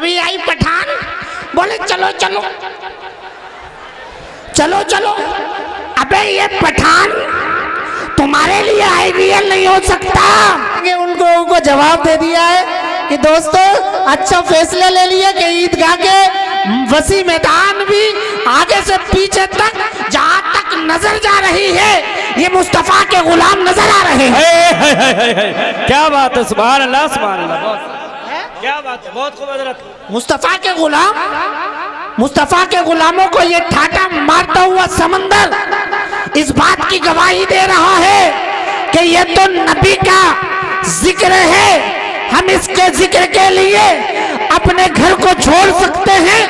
अभी आई पठान, बोले चलो चलो चलो चलो। अबे ये पठान तुम्हारे लिए आइडियल नहीं हो सकता। उनको जवाब दे दिया है कि दोस्तों अच्छा फैसला ले लिया कि ईदगाह के वसी मैदान भी आगे से पीछे तक जहां तक नजर जा रही है ये मुस्तफा के गुलाम नजर आ रहे हैं। क्या बात है, सुभान अल्लाह सुभान अल्लाह, क्या बात है, बहुत खूब हज़रत। मुस्तफा के गुलाम, मुस्तफा के गुलामों को ये ठाटा मारता हुआ समंदर इस बात की गवाही दे रहा है कि ये तो नबी का जिक्र है। हम इसके जिक्र के लिए अपने घर को छोड़ सकते हैं,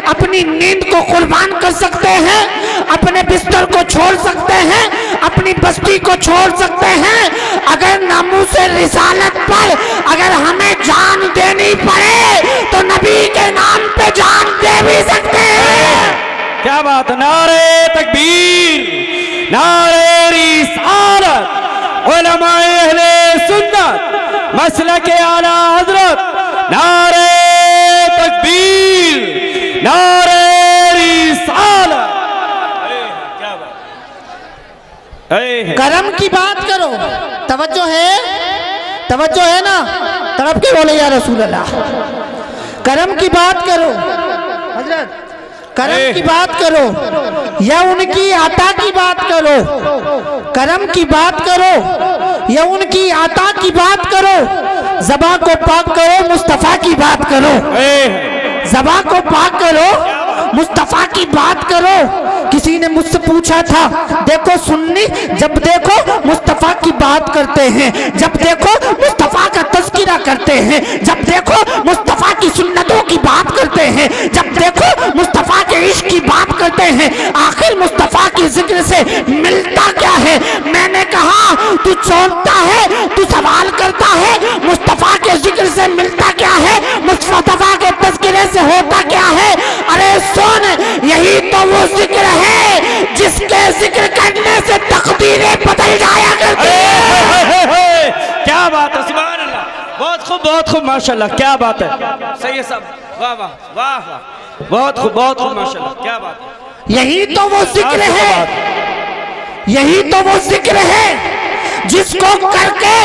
अपनी नींद को कुर्बान कर सकते हैं, अपने बिस्तर को छोड़ सकते हैं, अपनी बस्ती को छोड़ सकते हैं। अगर नामूसे रिसालत पर अगर हमें जान देनी पड़े तो नबी के नाम पे जान दे भी सकते हैं। क्या बात है, नारे तकबीर, नारे रिसालत, उलमाए अहले सुन्नत, मसलक आला हज़रत, नारे तकबीर, नारे रिसालत। क्या बात, करम की बात करो, तवज्जो है ना, तड़प के बोले या रसूल अल्लाह। करम की बात करो हजरत, करम की बात करो या उनकी आता की बात करो, करम की बात करो या उनकी आता की बात करो। ज़बां को पाक करो, मुस्तफ़ा की बात करो। ज़बां को पाक करो, मुस्तफ़ा की बात करो। किसी ने मुझसे पूछा था, देखो सुन्नी जब देखो मुस्तफ़ा की बात करते हैं, जब देखो मुस्तफ़ा का तज़किरा करते हैं, जब देखो मुस्तफ़ा की सुन्नतों की बात करते हैं, जब देखो मुस्तफ़ा के इश्क की बात करते हैं, आखिर मुस्तफ़ा के जिक्र से मिलता क्या है? मैंने कहा तू छोड़ता है, तू सवाल करता है, मुस्तफ़ा के जिक्र से मिलता क्या है? मुस्तफ़ा के तज़किरे से होता क्या है? अरे सुन, यही तो वो जिक्र है जिसके जिक्र करने से तकदीरें बदल जाया करती है। क्या बात है, सुभान अल्लाह, बहुत खूब माशाल्लाह, क्या बात है, सही है सब, वाह वाह वाह वाह, बहुत खूब माशाल्लाह, क्या बात है। यही तो वो जिक्र है, यही तो वो जिक्र है जिसको करके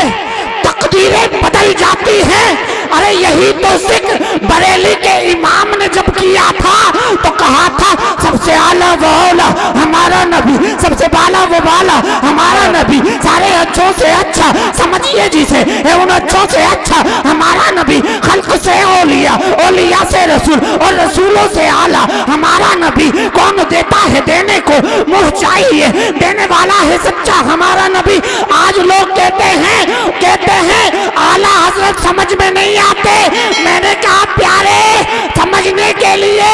तकदीरें बदल जाती हैं। अरे यही तो जिक्र बरेली के इमाम ने जब किया था तो कहा था सबसे आला वो आला हमारा नबी, सबसे बाला वो बाला हमारा नबी, सारे अच्छों से अच्छा समझिए जिसे उन अच्छों से अच्छा हमारा नबी, खल्क से ओलिया, ओलिया से रसूल और रसूलों से आला हमारा नबी। कौन देता है देने को मुँह चाहिए, देने वाला है सच्चा हमारा नबी। आज लोग कहते हैं आला हजरत समझ में नहीं आते। मैंने कहा प्यारे, समझने के लिए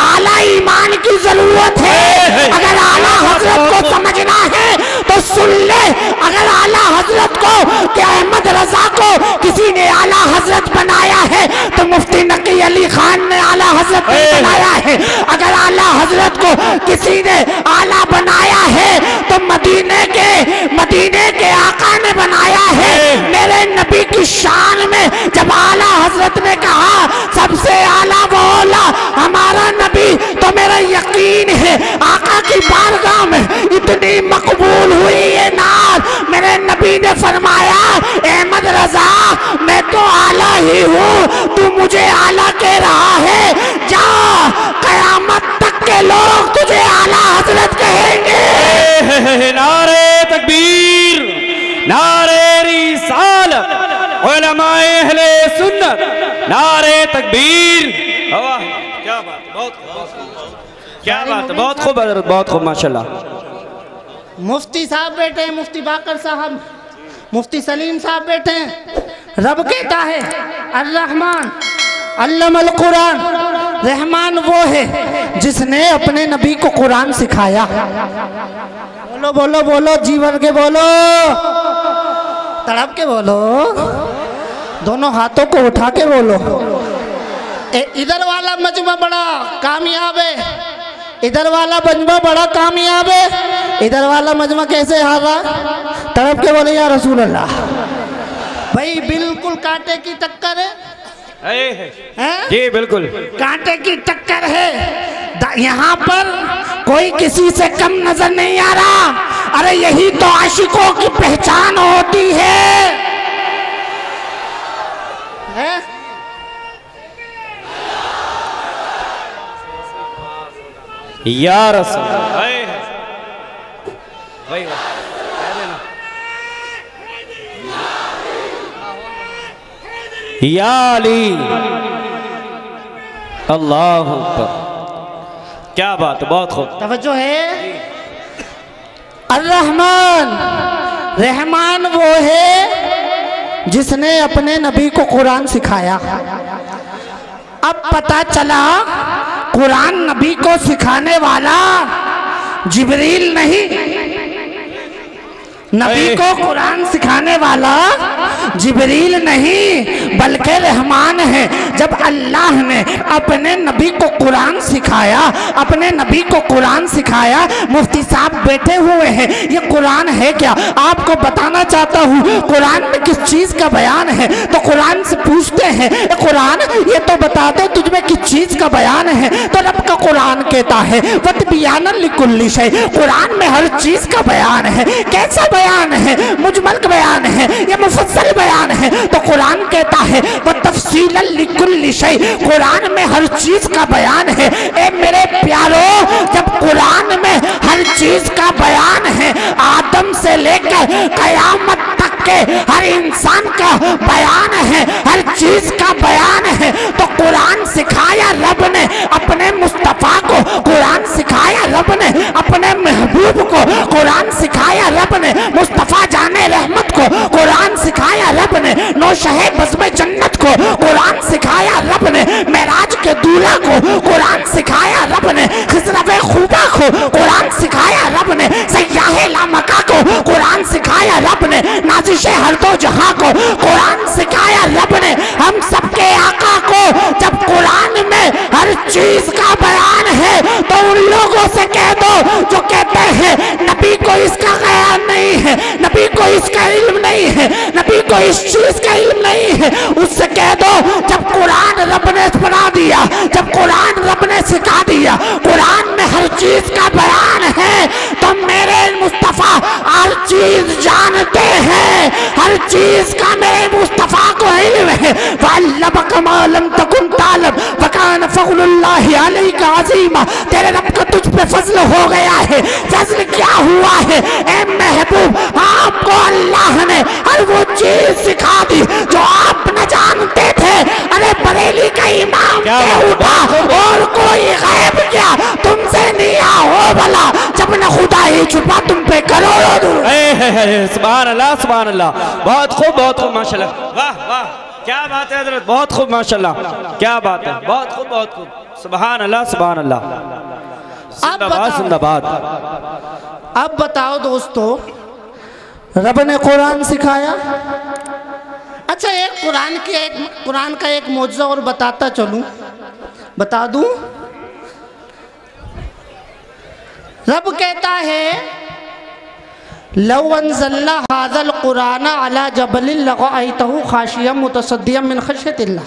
आला ईमान की जरूरत है। अगर आला हजरत को समझना है तो सुन ले, अगर आला हजरत को कि अहमद रजा को किसी ने आला हजरत बनाया है तो मुफ्ती नकी अली खान ने आला हजरत बनाया है। अगर आला हजरत को किसी ने आला बनाया है तो मदीने के आका ने बनाया है। मेरे नबी की शान में जब आला हजरत ने कहा सबसे आला वो आला हमारा नबी, तो मेरा यकीन है आका की बारगाह में इतनी मकबूल हुई ये नात। मेरे नबी ने फरमाया अहमद रजा मैं तो आला ही हूँ, तू मुझे आला कह रहा है, जा कयामत तक के लोग तुझे आला हजरत कहेंगे। नारे तकबीर, नारे रिसालत, उलमाए अहले सुन्नत, नारे तकबीर। क्या बात, क्या बात है, बहुत खूब हज़रत, बहुत खूब माशाल्लाह। मुफ्ती साहब बैठे हैं, मुफ्ती बाकर साहब, मुफ्ती सलीम साहब बैठे हैं। रब कहता है अर्रहमान अल्लमल कुरान, रहमान वो है जिसने अपने नबी को कुरान सिखाया। बोलो बोलो बोलो, जीवन के बोलो, तड़प के बोलो, दोनों हाथों को उठा के बोलो। इधर वाला मजमा बड़ा कामयाब है, इधर वाला मजमा बड़ा कामयाब है, इधर वाला मजमा कैसे हारा? तड़प के बोले या रसूल अल्लाह। भाई बिल्कुल कांटे की टक्कर है, हैं? जी बिल्कुल, कांटे की टक्कर है। यहाँ पर कोई किसी से कम नजर नहीं आ रहा। अरे यही तो आशिकों की पहचान होती है? या रसूल भाई या अली, अल्लाह अकबर। क्या बात है, बहुत खूब। तवज्जो है। अर्रहमान, रहमान वो है जिसने अपने नबी को कुरान सिखाया। अब पता चला कुरान नबी को सिखाने वाला जिब्रील नहीं, नबी को कुरान सिखाने वाला जिब्रील नहीं बल्कि रहमान है। जब अल्लाह ने अपने नबी को कुरान सिखाया, अपने नबी को कुरान सिखाया, मुफ्ती साहब बैठे हुए हैं, ये कुरान है क्या? आपको बताना चाहता हूँ कुरान में किस चीज का बयान है। तो कुरान से पूछते हैं कुरान ये तो बता दे तुझमें किस चीज का बयान है। तो रब का कुरान कहता है वतबियानन लिकुल्ली शै, कुरान में हर चीज का बयान है। कैसा बयान है? मुजमल बयान है या मुफस्सल बयान है? तो कुरान कहता है वह तफसीलन लिकुल्ली शै, कुरान में हर चीज का बयान है। ए मेरे प्यारो, जब कुरान में हर चीज का बयान है, आदम से लेकर कयामत तक के हर इंसान का बयान है, हर चीज का बयान है, तो कुरान सिखाया रब ने अपने मुस्तफा को, कुरान सिखाया रब ने अपने महबूब को, कुरान सिखाया रब ने मुस्तफा जाने रहमत को, कुरान सिखाया रब ने नौशहे बज़्म जन्नत को, कुरान सिखाया रब ने मेराज के दूल्हा को, कुरान सिखाया रब ने खिज़रवे खूबा को, कुरान सिखाया रब ने सय्याहे लामका को, कुरान सिखाया रब ने नाज़िशे हर दो जहां को, कुरान सिखाया रब ने हम सबके आका को। जब कुरान में हर चीज का बयान है तो उन लोगों से कह दो जो कहते हैं नबी को इसका ख्याल नहीं है, नबी को इसका इल्म नहीं है, नबी को इस चीज का इल्म नहीं है, उससे कह दो जब कुरान रब ने बना दिया, जब कुरान रब ने सिखा दिया, कुरान में हर चीज का बयान है, तो मेरे मुस्तफा हर चीज जानते हैं, हर चीज का मेरे मुस्तफा को इल्म है। वअल्लमक मा लम तकुन तालब वकान फज़लुल्लाहि अलैका अज़ीमा, तेरे रब का तुझ पे फजल हो गया है। फजल क्या हुआ है? ए महबूब, आपको अल्लाह ने हर वो चीज सिखा दी जो आप न जानते थे। अरे बरेली का इमाम कह उठा और कोई गैब क्या तुमसे नहीं हो भला, जब न खुदा ही छुपा तुम पे करोड़ों दूर। सुभान अल्लाह, सुभान अल्लाह, बहुत खूब, बहुत खूब, माशाल्लाह, वाह वाह, क्या बात है हज़रत, बहुत खूब, माशाल्लाह, क्या बात है, बहुत खूब, बहुत खूब, सुभान अल्लाह, सुभान अल्लाह, जिंदाबाद जिंदाबाद। अब बताओ दोस्तों, रब ने कुरान सिखाया। अच्छा, एक कुरान का एक मौजज़ा और बताता चलूं, बता दूं। रब कहता है लौ अंज़लना हाज़ल कुरान अला जबलिन लरअयतहु खाशियम मुतसद्दियम मिन खश्यतिल्लाह,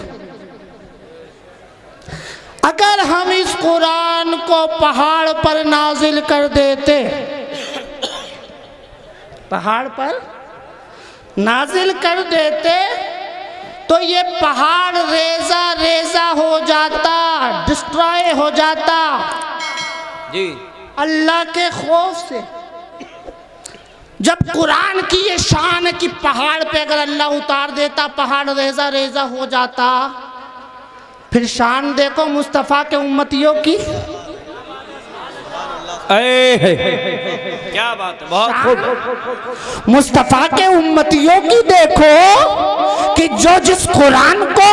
अगर हम इस कुरान को पहाड़ पर नाजिल कर देते, पहाड़ पर नाजिल कर देते तो ये पहाड़ रेजा रेजा हो जाता, डिस्ट्रॉय हो जाता जी, अल्लाह के खौफ से। जब कुरान की ये शान कि पहाड़ पे अगर अल्लाह उतार देता पहाड़ रेजा रेजा हो जाता, फिर शान देखो मुस्तफ़ा के उम्मतियों की। क्या बात है, बहुत खूब। मुस्तफ़ा के उम्मतियों की देखो कि जो जिस कुरान को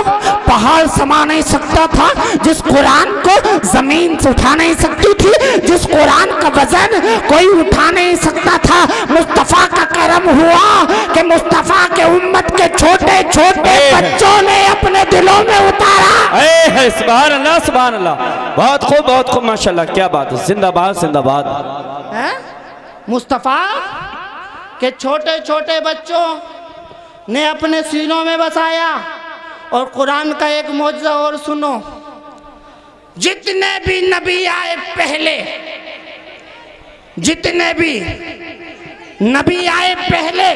पहाड़ समा नहीं सकता था, जिस कुरान को जमीन से उठा नहीं सकती थी, जिस कुरान का वजन कोई उठा नहीं सकता था, मुस्तफ़ा का करम हुआ कि मुस्तफ़ा के उम्मत के छोटे छोटे बच्चों ने अपने दिलों में उतारा। सुभान अल्लाह, सुभान अल्लाह, बहुत खूब, बहुत खूब, माशाल्लाह, क्या बात है, जिंदाबाद जिंदाबाद। मुस्तफ़ा के छोटे छोटे बच्चों ने अपने सीनों में बसाया, और कुरान का एक मौजज़ा और सुनो, जितने भी नबी आए पहले, जितने भी नबी आए पहले,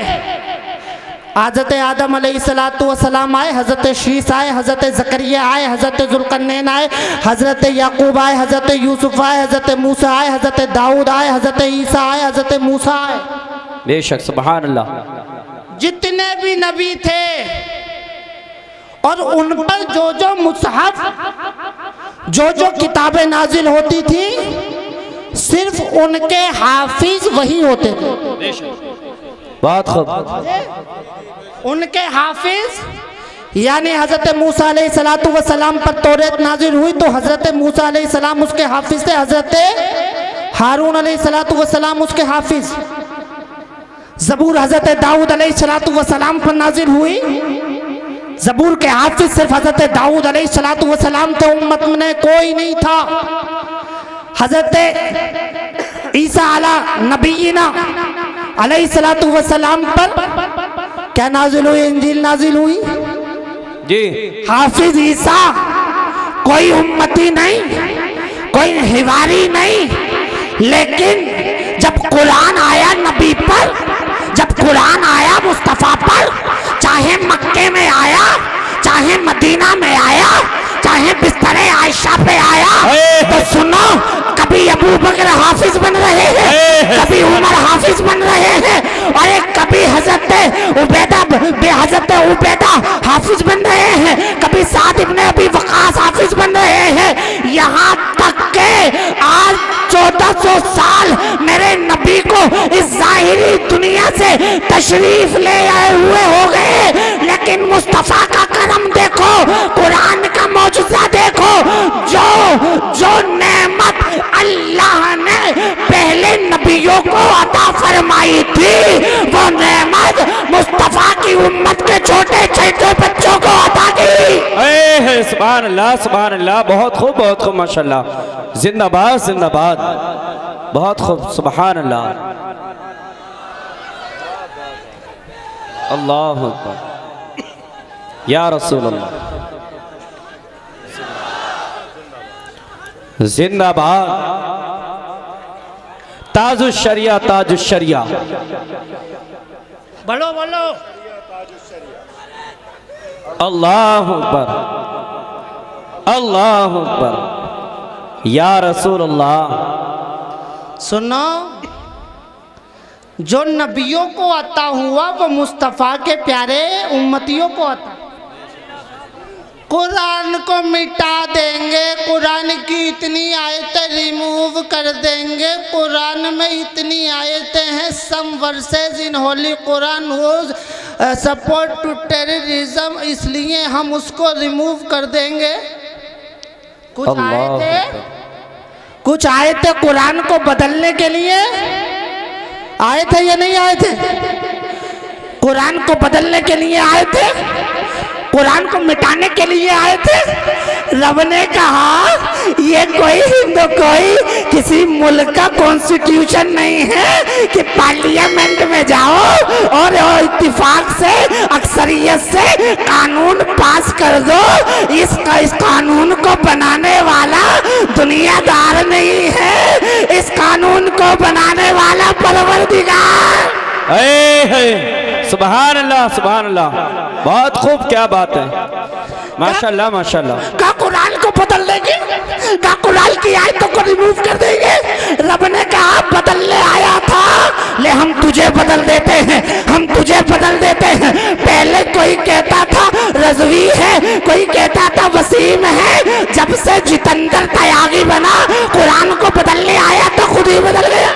हज़रत आदम अलैहिस्सलाम आए, हज़रत शीस आए, हज़रत ज़करिया आए, हज़रत ज़ुल्करनैन आए, हज़रत याकूब आए, हज़रत यूसुफ आए, हज़रत मूसा आए, हज़रत दाऊद आए, हज़रत ईसा आए, हज़रत मूसा आए। बेशक सुभान अल्लाह। जितने भी नबी थे और उन पर जो जो मुसहफ, जो जो किताबें नाजिल होती थी, सिर्फ उनके हाफिज वही होते थे। बहुत खूब। उनके हाफिज यानी हज़रत मूसा अलैहिस्सलाम पर तौरात नाजिल हुई तो हज़रत मूसा अलैहिस्सलाम उसके हाफिज थे, हज़रत हारून अलैहिस्सलाम उसके हाफिज। ज़बूर हज़रत दाऊद अलैहिस्सलाम पर नाजिल हुई, ज़बूर के हाफिज सिर्फ हज़रत दाऊद अलैहिस्सलाम थे, उम्मत में कोई नहीं था। हज़रत ईसा अला नबीना अलैहिस्सलाम पर क्या नाजिल हुई? इंजील नाजिल हुई जी। हाफिज ईसा कोई उम्मती नहीं, कोई हिवारी नहीं, लेकिन जब कुरान आया नबी पर, जब कुरान आया मुस्तफ़ा पर, चाहे मक्के में आया, चाहे मदीना में आया, चाहे बिस्तरे आयशा पे आया, तो सुनो, कभी अबू बकर हाफिज बन रहे हैं, कभी उमर हाफिज बन रहे हैं, और कभी हज़रत उबैदा हाफिज बन रहे हैं, कभी साद इब्ने अबी वक़ास हाफिज बन रहे हैं। यहाँ तक के आज 1400 साल मेरे नबी को इस ज़ाहिरी दुनिया से तशरीफ ले आए हुए हो गए, लेकिन मुस्तफ़ा का करम देखो, कुरान का मौजज़ा देखो, जो नेमत अल्लाह ने पहले नबियों को अता फरमाई थी, वो नेमत मुस्तफ़ा की उम्मत के छोटे छोटे बच्चों को अता की। सुभान अल्लाह, सुभान अल्लाह। बहुत खूब, बहुत खूब, माशाल्लाह। जिंदाबाद, जिंदाबाद। बहुत खूब, सुभान अल्लाह। अल्लाहु अकबर या रसूल अल्लाह। जिंदाबाद। ताजुश शरिया, ताजुश शरिया। बोलो बोलो। अल्लाहु अकबर, अल्लाहु अकबर या रसूल अल्लाह। सुनो, जो नबियों को अता हुआ वो मुस्तफ़ा के प्यारे उम्मतियों को अता। कुरान को मिटा देंगे, कुरान की इतनी आयतें रिमूव कर देंगे, कुरान में इतनी आयतें हैं, some verses in holy Quran was support to terrorism, इसलिए हम उसको रिमूव कर देंगे। कुछ आए थे कुरान को बदलने के लिए, आए थे या नहीं आए थे? कुरान को बदलने के लिए आए थे, कुरान को मिटाने के लिए आए थे। रब ने कहा ये कोई किसी मुल्क का कॉन्स्टिट्यूशन नहीं है कि पार्लियामेंट में जाओ और इत्तिफाक से, अक्सरियत से कानून पास कर दो। इस कानून को बनाने वाला दुनियादार नहीं है, इस कानून को बनाने वाला परवरदिगार। सुभान अल्लाह, सुभान अल्लाह। बहुत खूब, क्या बात है, माशाल्लाह माशाल्लाह। का कुरान को बदल देंगे, का कुरान की आयतों को रिमूव कर देंगे। रब ने कहा बदलने आया था, ले हम तुझे बदल देते हैं, हम तुझे बदल देते हैं। पहले कोई कहता था रज़वी है, कोई कहता था वसीम है, जब से जितेंद्र त्यागी बना, कुरान को बदलने आया तो खुद ही बदल गया।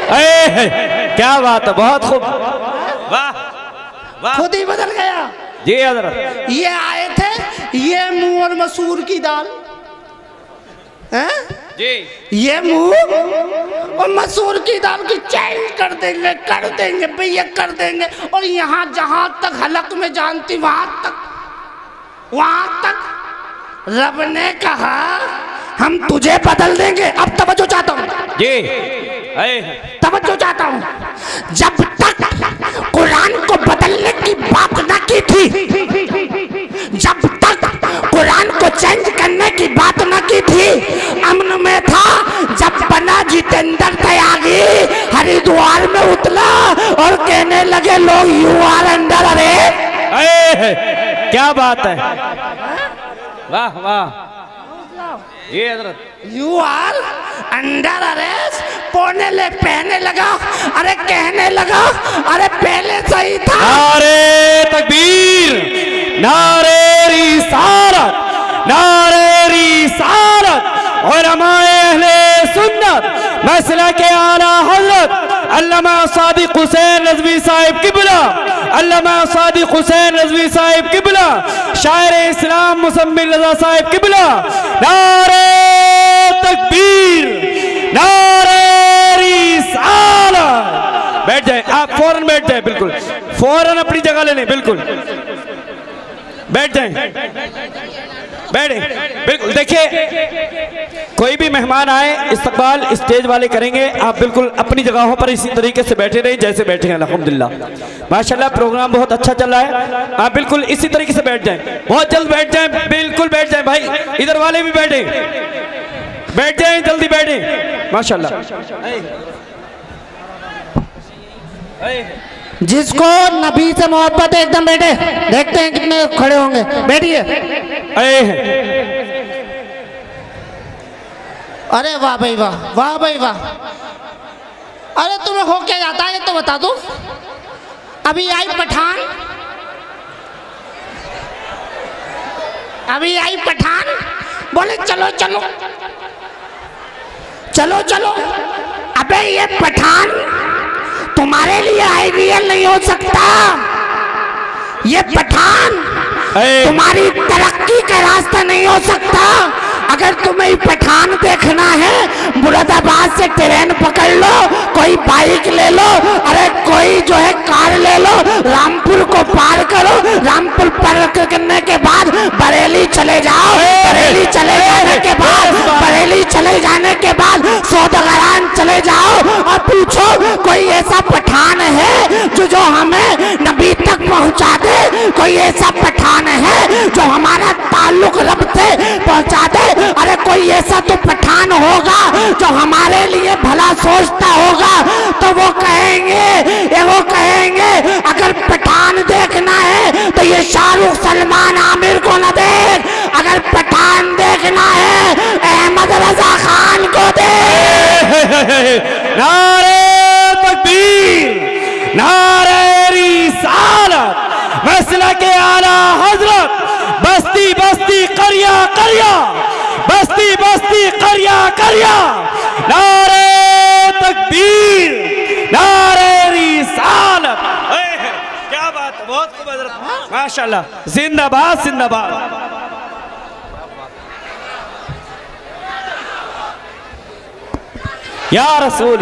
क्या बात है, बहुत खूब, वाह वाह, खुद ही बदल गया जी हज़रत। ये आए थे, ये मुंह और मसूर की दाल है जी, ये मुंह और मसूर की दाल की चेंज कर देंगे भैया, कर देंगे। और यहाँ जहां तक हलक में जानती वहां तक रब ने कहा हम तुझे बदल देंगे। अब तवज्जो चाहता हूँ जी, तवज्जो चाहता हूँ। जब तक कुरान को बदलने की बात न की थी, जब तक कुरान को चेंज करने की बात न की थी, अमन में था। जब बना जितेंद्र त्यागी हरिद्वार में उतला और कहने लगे लोग यू आर अंडर अरेस्ट। क्या बात है, वाह वाह, ये हजरत यू आर अंडर अरेस्ट पहने लगा, अरे कहने लगा, अरे पहले सही था। नारे तकबीर, नारे रिसालत, नारे रिसालत और हमारे अहले सुन्नत मसला के आला हजरत अल्लामा सादिक हुसैन रज़वी साहिब किबला, अल्लामा सादिक हुसैन रज़वी साहिब किबला, शायर इस्लाम मुसम्मिल रज़ा साहिब किबला। नारे तकबीर, नारे रिसालत। बैठ जाए आप, फौरन बैठ जाए, बिल्कुल फौरन अपनी जगह ले लें, बिल्कुल बैठ जाए, बैठे बिल्कुल। देखिए कोई भी मेहमान आए इस्तकबाल स्टेज वाले करेंगे, आप बिल्कुल अपनी जगहों पर इसी तरीके से बैठे रहे जैसे बैठे हैं। अल्हम्दुलिल्लाह माशाल्लाह प्रोग्राम बहुत अच्छा चल रहा है, आप बिल्कुल इसी तरीके से बैठ जाएं, बहुत जल्द बैठ जाएं, बिल्कुल बैठ जाएं भाई, इधर वाले भी बैठे, बैठ जाएं, जल्दी बैठे माशाल्लाह। जिसको नबी से मोहब्बत है एकदम बैठे, देखते हैं कितने खड़े होंगे, बैठिए। अरे वाह भाई वाह, वाह भाई वाह। अरे तुम्हें हो क्या जाता है ये तो बता दो। अभी आई पठान, अभी आई पठान, बोले चलो चलो चलो चलो। अबे ये पठान तुम्हारे लिए आइडियल नहीं हो सकता, ये पठान तुम्हारी तरक्की का रास्ता नहीं हो सकता। अगर तुम्हें पठान देखना है मुरादाबाद से ट्रेन पकड़ लो, कोई बाइक ले लो, अरे कोई जो है कार ले लो, रामपुर को पार करो, रामपुर पार करने के बाद बरेली चले जाओ, बरेली चले जाने के बाद, बरेली चले जाने के बाद सौदागरान चले जाओ और पूछो कोई ऐसा पठान है जो हमें नबी तक पहुंचा दे, कोई ऐसा पठान है जो हमारा ताल्लुक रब से पहुंचा दे। अरे कोई ऐसा तो पठान होगा जो हमारे लिए भला सोचता होगा, तो वो कहेंगे अगर पठान देखना है तो ये शाहरुख सलमान आमिर को न देख, अगर पठान देखना है अहमद रजा खान को देख। नारे तकबीर, नारे रिसालत, मसला के आला हजरत, बस्ती बस्ती करिया करिया, बस्ती बस्ती करिया करिया। नारे तकबीर, नारे रिसालत। क्या बात है, बहुत खूब हजरत माशाल्लाह, जिंदाबाद जिंदाबाद। या रसूल,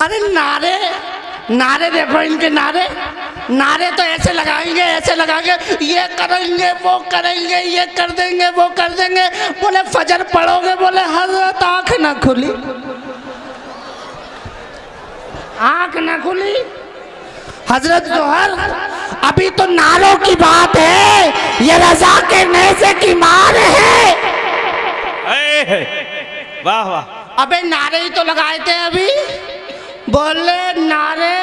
अरे नारे नारे देखो इनके नारे, नारे तो ऐसे लगाएंगे, ऐसे लगाएंगे, ये करेंगे वो करेंगे, ये कर देंगे वो कर देंगे। बोले फजर पढ़ोगे, बोले हजरत आंख ना खुली, आंख ना खुली। हजरत जोहर अभी तो नारों की बात है, ये रजा के नेज़े की मार है। वाह वाह। अबे नारे ही तो लगाए थे अभी, बोले नारे।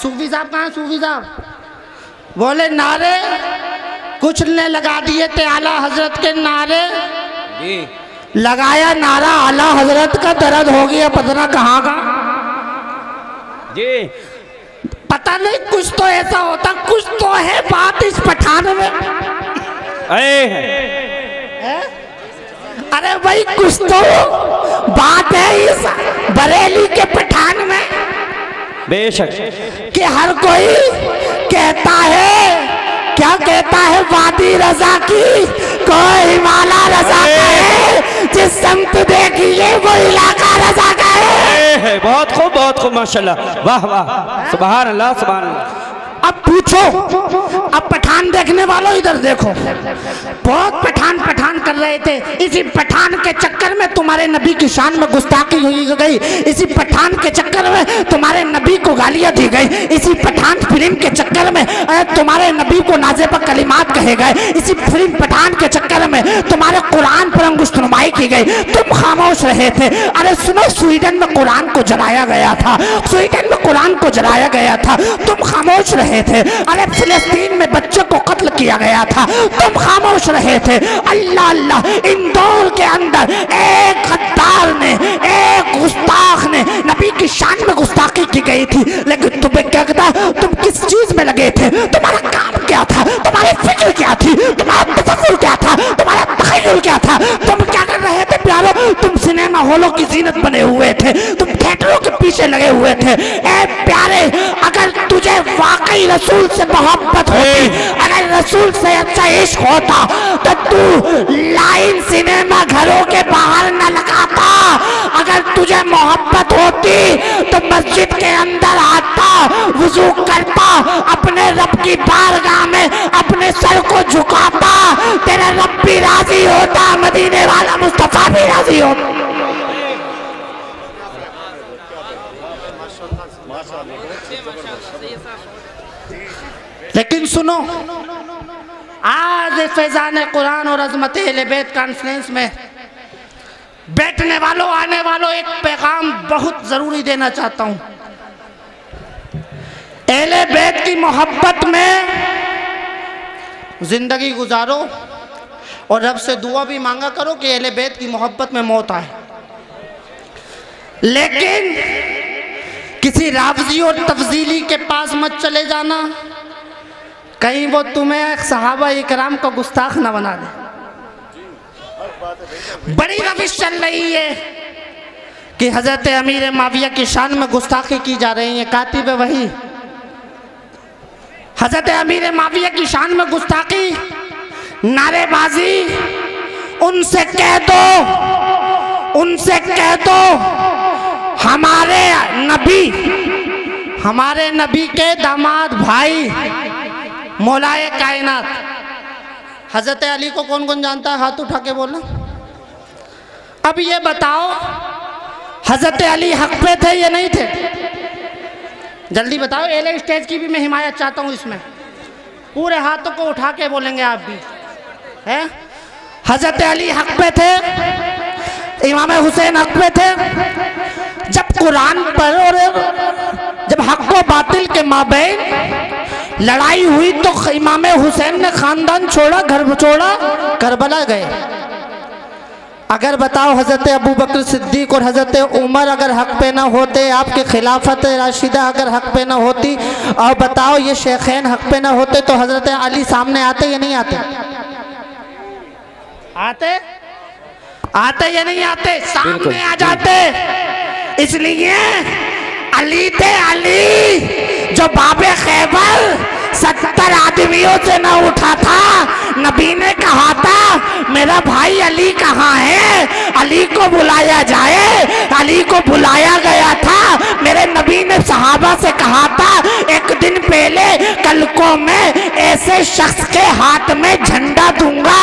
सूफी साहब कहाँ, सूफी साहब बोले नारे कुछ ने लगा दिए थे आला हजरत के नारे, लगाया नारा आला हजरत का, दर्द हो गया पता कहाँ का जी, पता नहीं, कुछ तो ऐसा होता, कुछ तो है बात इस पठान में। अरे भाई कुछ तो बात है इस बरेली के पठान में, बेशक, कि हर कोई कहता है, क्या कहता है, वादी रजा की कोई हिमालय रजा का है, जिस संत देखिए वो इलाका रजा का है। बहुत खूब माशाल्लाह, वाह वाह, सुभान अल्लाह सुभान अल्लाह। अब पूछो, अब पठान देखने वालों इधर देखो, बहुत पठान पठान कर रहे थे। इसी पठान के चक्कर में तुम्हारे नबी की शान में गुस्ताखी हुई गई, इसी पठान के चक्कर में तुम्हारे नबी को गालियां दी गई, इसी पठान फिल्म के चक्कर में तुम्हारे नबी को नाज़ेब कलिमात कहे गए, इसी फिल्म पठान के चक्कर में तुम्हारे कुरान पर अंगुष्ठनुमाई की गई। तुम खामोश रहे थे। अरे सुनो, स्वीडन में कुरान को जलाया गया था, स्वीडन में कुरान को जलाया गया था, तुम खामोश रहे थे। अरे फिलिस्तीन में बच्चों को कत्ल किया गया था, तुम खामोश रहे थे। अल्लाह अल्लाह, इंदौर के अंदर एक गद्दार ने, एक गुस्ताख ने नबी की शान में गुस्ताखी की गई थी, लेकिन तुम्हें क्या कहता, तुम किस चीज में लगे थे? तुम्हारा काम क्या था? तुम्हारी फिक्र क्या थी? तुम्हारा तफक्कुर क्या था? तुम्हारा तखय्युल क्या था? तुम क्या कर रहे थे प्यारो? तुम सिनेमा हॉलों की जीनत बने हुए थे, तुम थिएटरों के पीछे लगे हुए थे। ए प्यारे, अगर तुझे वाकई रसूल से मोहब्बत होती, अगर रसूल से अच्छा इश्क होता, तो तू लाइन सिनेमा घरों के बाहर न लगाता। अगर तुझे मोहब्बत होती तो मस्जिद के अंदर आता, वुजू करता, अपने रब की बारगाह में अपने सर को झुकाता, तेरा रब भी राजी होता, मदीने वाला मुस्तफा भी राजी होता। लेकिन सुनो, आज फैजान कुरान और अजमत अहले बैत कॉन्फ्रेंस में बैठने वालों, आने वालों, एक पैगाम बहुत जरूरी देना चाहता हूं। अहले बैत की मोहब्बत में जिंदगी गुजारो और रब से दुआ भी मांगा करो कि अहले बैत की मोहब्बत में मौत आए। लेकिन किसी रावजी और तफजीली के पास मत चले जाना, कहीं वो तुम्हें सहाबा इकराम का गुस्ताख न बना दे। बड़ी रविश चल रही है कि हजरत अमीर माविया की शान में गुस्ताखी की जा रही है। कातिब वही हजरत अमीर माविया की शान में गुस्ताखी, नारेबाजी, उनसे कह दो, उनसे कह दो हमारे नबी के दामाद भाई मौलाए कायनात हजरत अली को कौन कौन जानता है? हाथ उठा के बोलना। अब ये बताओ, हजरत अली हक पे थे या नहीं थे? जल्दी बताओ। एले स्टेज की भी मैं हिमायत चाहता हूँ इसमें, पूरे हाथों को उठा के बोलेंगे आप भी, है? हजरत अली हक पे थे, इमाम हुसैन हक पे थे। जब कुरान पर और जब हक व बातिल के माबैन लड़ाई हुई तो इमाम हुसैन ने खानदान छोड़ा, घर छोड़ा, करबला गए। अगर बताओ हजरत अबू बकर सिद्दीक और हजरत उमर अगर हक पे ना होते, आपके खिलाफत राशिदा अगर हक पे ना होती, और बताओ ये शेखैन हक पे ना होते, तो हजरत अली सामने आते या नहीं आते? आते? आते या नहीं आते? सामने आ जाते। इसलिए अली थे अली जो बाबे खैबर 70 आदमियों से न उठा था। नबी ने कहा था मेरा भाई अली कहाँ है, अली को बुलाया जाए। अली को बुलाया गया था। मेरे नबी ने सहाबा से कहा था एक दिन पहले कल को मैं ऐसे शख्स के हाथ में झंडा दूंगा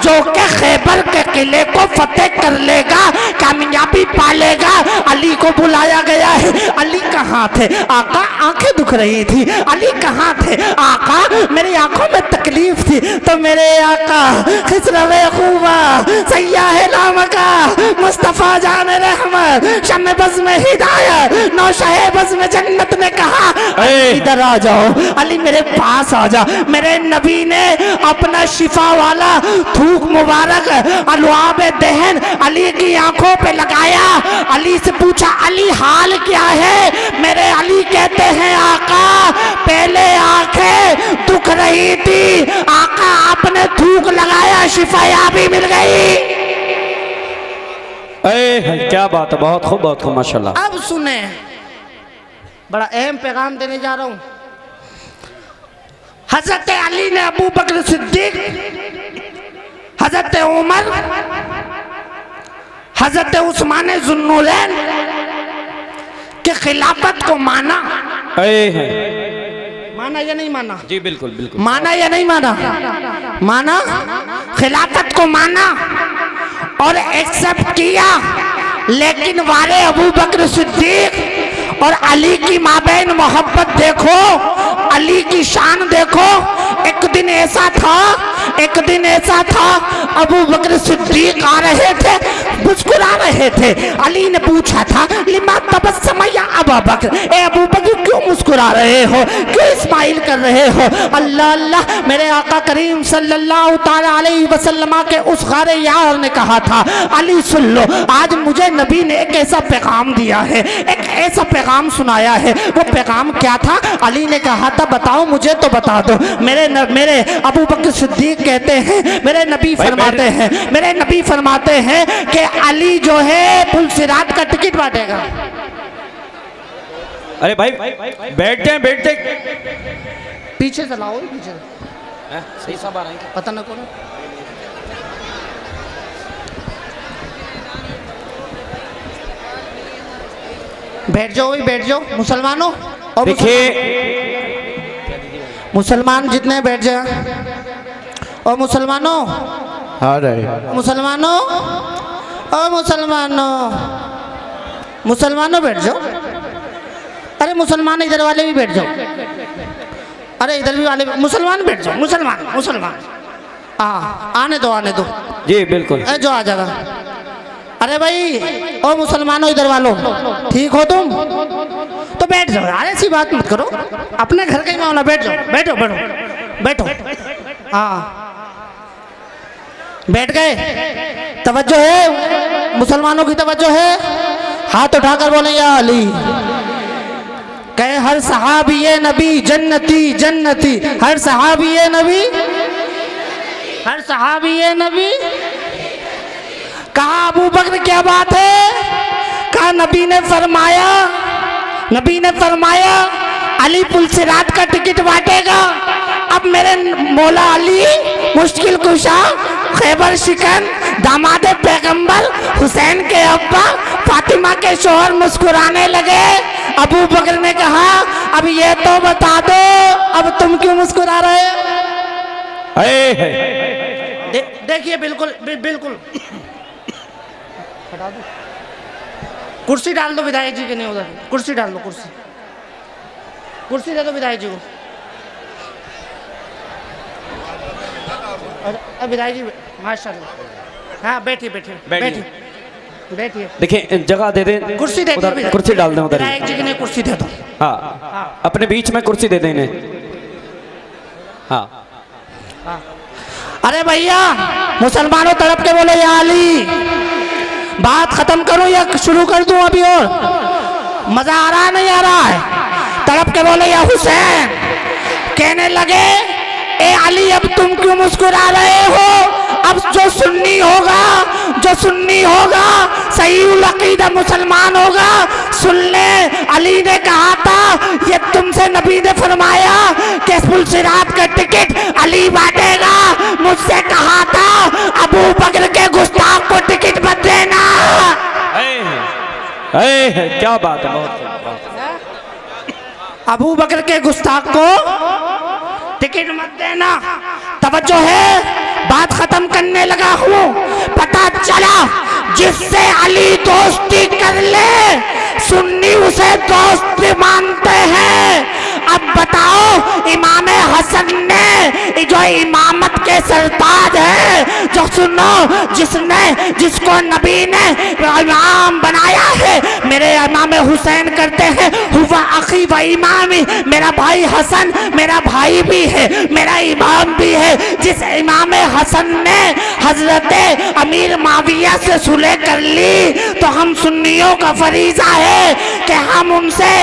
जो के खैबर के किले को फतेह कर लेगा, कामयाबी पालेगा। अली को बुलाया गया है। अली कहाँ थे? आका आंखें दुख रही थी। अली कहाँ थे? आका मेरी आंखों में तकलीफ थी तो मेरे आका खिसरवे खूबा सैयाह लामका मुस्तफा जान रहमत शम्मे बज़ में हिदायत नौशाहे बज़ में जन्नत ने कहा इधर आ जाओ, अली मेरे पास आ जा। मेरे नबी ने अपना शिफा वाला थूक मुबारक अलवाब दहन अली की आंखों पे लगाया। अली से पूछा अली हाल क्या है? मेरे अली कहते हैं आका पहले आंखें दुख रही थी, आका आपने थूक लगाया, शिफायाबी मिल गई। क्या बात है, बहुत खूब, बहुत खूब, माशाल्लाह। अब सुने, बड़ा अहम पैगाम देने जा रहा हूं। हजरत अली ने अबू बकर सिद्दीक, हजरत उमर, हजरत उस्मान जुन्नूरैन के खिलाफत को माना। माना या नहीं माना? जी बिल्कुल बिल्कुल। माना या नहीं माना? माना, खिलाफत को माना और एक्सेप्ट किया। लेकिन वारे अबू बकर सिद्दीक और अली की माबैन मोहब्बत देखो, अली की शान देखो। एक दिन ऐसा था अबू बकर सिद्दीक आ रहे थे, मुस्कुरा रहे थे। अली ने पूछा था, लिमा तबस्सम या अबू बकर, ए अबू बकर क्यों मुस्कुरा रहे हो, क्यों स्माइल कर रहे हो? अल्लाह अल्लाह, मेरे आका करीम सल्लल्लाहु ताला अलैहि वसल्लम के उस खारे यार ने कहा था, अली सुन लो, आज मुझे नबी ने एक ऐसा पैगाम दिया है, एक ऐसा पैगाम सुनाया है। वो पैगाम क्या था? अली ने कहा था, बताओ मुझे तो बता दो। मेरे अबू बकर सिद्दीक कहते हैं, मेरे नबी फरमाते हैं कि अली जो है पुल सिरात का टिकट बांटेगा। अरे भाई बैठ जाए। पीछे से लाओ, पीछे सही सब आ रहा है, पता ना कौन। बैठ जाओ मुसलमानों। और मुसलमान जितने बैठ जाए। और मुसलमानों बैठ जाओ। अरे मुसलमान इधर वाले भी बैठ जाओ। अरे इधर भी वाले मुसलमान बैठ जाओ। मुसलमान हाँ, आने दो जी बिल्कुल। जो आ जाएगा। अरे भाई ओ मुसलमानों इधर वालों, ठीक हो तुम तो बैठ जाओ यार, ऐसी बात मत करो, अपने घर का ही मामला। बैठ जाओ, बैठो। हाँ बैठ गए। तवज्जो है, मुसलमानों की तवज्जो है। हाथ उठाकर बोले या अली। कहे हर सहाबी ये नबी जन्नती, हर सहाबी ये नबी। कहा अबू बकर क्या बात है? कहा नबी ने फरमाया अली पुल सिरात का टिकट बांटेगा। अब मेरे मौला अली मुश्किल कुशा, खैबर शिकन, दामाद पैगंबर, हुसैन के अब्बा, फातिमा के शोहर मुस्कुराने लगे। अबू बकर ने कहा, अब ये तो बता दो, अब तुम क्यों मुस्कुरा रहे हो? देखिए बिल्कुल हटा दो। कुर्सी डाल दो विधायक जी के, नहीं उधर कुर्सी डाल दो, कुर्सी दे दो विधायक जी को। और विधायक जी माशाल्लाह, हाँ बैठिए। देखिए जगह दे दें, कुर्सी दे दो, कुर्सी डाल दें उधर। विधायक जी के लिए कुर्सी दे दो। हाँ अपने बीच में कुर्सी दे दें इन्हें। हाँ अरे भैया मुसलमानों तड़प के बोले या अली। बात खत्म करूं या शुरू कर दूं अभी? और मजा आ रहा है नहीं आ रहा है? तड़प के बोले या हुसैन। कहने लगे ए अली अब तुम क्यों मुस्कुरा रहे हो? अब जो सुन्नी होगा सही अकीदा मुसलमान होगा। सुन ले, अली ने कहा था ये तुमसे नबी ने फरमाया कि पुल सिरात का टिकट अली बांटेगा। मुझसे कहा था अबू बकर के गुस्ताख को टिकट मत देना। क्या बात है, अबू बकर के गुस्ताख को टिकट मत देना। तवज्जो है, बात खत्म करने लगा हूँ। पता चला जिससे अली दोस्ती कर ले सुन्नी उसे दोस्त मानते हैं। अब बताओ इमाम हसन ने जो इमामत के सरताज है, जो सुनो जिसको नबी ने इमाम बनाया है, मेरे इमाम हुसैन करते हैं हुआ अखी व इमामी। मेरा भाई हसन मेरा भाई भी है, मेरा इमाम भी है। जिस इमाम हसन ने हजरत अमीर माविया से सुलह कर ली तो हम सुन्नियों का फरीजा है कि हम उनसे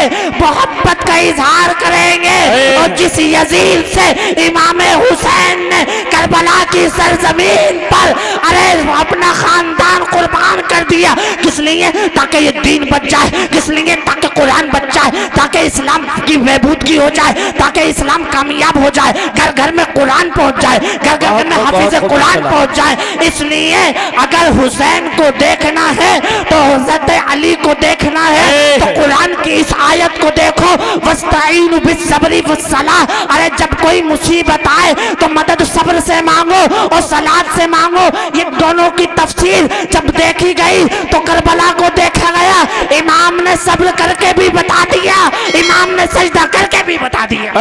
मोहब्बत का इजहार करेंगे। और जिस यजीद से इमाम हुसैन ने करबला की सरजमीन पर अरे अपना खानदान कुर्बान कर दिया, किस लिए? ताकि ये दीन बच जाए, किस लिए? ताकि कुरान बच जाए, ताकि इस्लाम की महबूदगी हो जाए, ताकि इस्लाम कामयाब हो जाए, घर घर में कुरान पहुंच जाए, घर घर में हाफिज कुरान पहुंच जाए। इसलिए अगर हुसैन को देखना है तो हज़रत अली को देखना है तो कुरान की इस आयत को देखो, वस्ताईनु सब्री वस्सलाह। अरे जब कोई मुसीबत आए तो मदद सब्र से मांगो और सलात से मांगो। ये दोनों की तफसीर जब देखी गई तो करबला को देखा गया, इमाम ने सब्र करके भी बता दिया, इमाम ने सजदा करके भी बता दिया।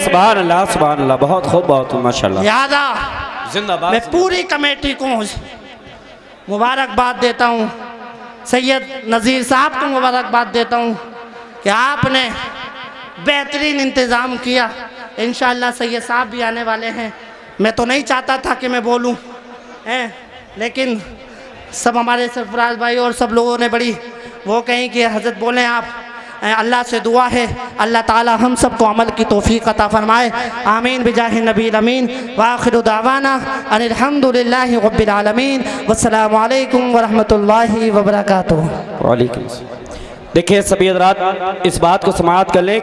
सुभान अल्लाह सुभान अल्लाह, बहुत खूब बहुत खूब माशाल्लाह। यादा जिंदाबाद। मैं पूरी कमेटी को मुबारकबाद देता हूँ, सैयद नज़ीर साहब को मुबारकबाद देता हूँ कि आपने बेहतरीन इंतज़ाम किया। इंशाअल्लाह सैयद साहब भी आने वाले हैं। मैं तो नहीं चाहता था कि मैं बोलूँ लेकिन सब हमारे सरफराज भाई और सब लोगों ने बड़ी वो कहीं कि हज़रत बोलें आप। अल्लाह से दुआ है अल्लाह ताला हम सबको अमल की तौफीक अता फरमाए। आमीन बिजाहि नबील अमीन। व आखिरु दावाना अनिल हम्दुलिल्लाहि रब्बिल आलमीन। वस्सलामु अलैकुम व रहमतुल्लाहि व बरकातुहू। वालेकुम। देखिए सभी हज़रात इस बात को समाअत कर लें।